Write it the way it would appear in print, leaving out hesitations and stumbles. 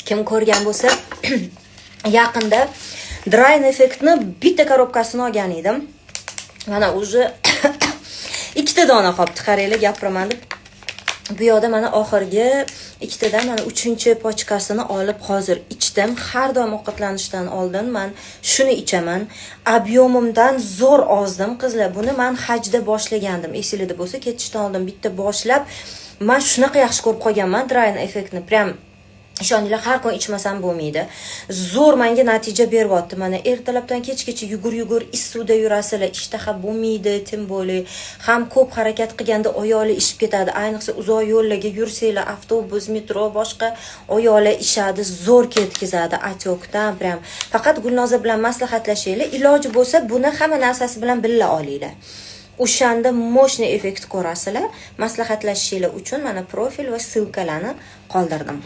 Kim ko'rgan bo'lsa, yaqinda Drain effektni bitta korobkasini olgan edim. Mana уже ikkita dona qolibdi. Qaranglar, gapiraman deb. Bu yoqda mana oxirgi ikkitadan mana 3-pochkasini olib hozir ichdim. Har doim ovqatlanishdan oldin men shuni ichaman. Ob'yomimdan zo'r ozdim, qizlar. Buni men hajda boshlagandim. Esingizda bo'lsa, ketishdan oldin bitta boshlab, men shunaqa yaxshi ko'rib qolganman Drain effektni. Prям ishoninglar, har kun ichmasam bo'lmaydi. Zo'r menga natija beryapti. Mana ertalabdan kechgacha yugur suvda yurasizlar, ishtaha bo'lmaydi, tim bo'li. Ham ko'p harakat qilganda oyoqlar ishib ketadi. Ayniqsa uzoq yo'llarga yursanglar, avtobus, metro, boshqa oyoqlar ishadi, zo'r ketkazadi atyokdan. Prям faqat Gulnoza bilan maslahatlashinglar. Iloji bo'lsa, buni hamma narsasi bilan birga olinglar. O'shanda moshni effekt ko'rasizlar. Maslahatlashishinglar uchun mana profil va ssilkalarni qoldirdim.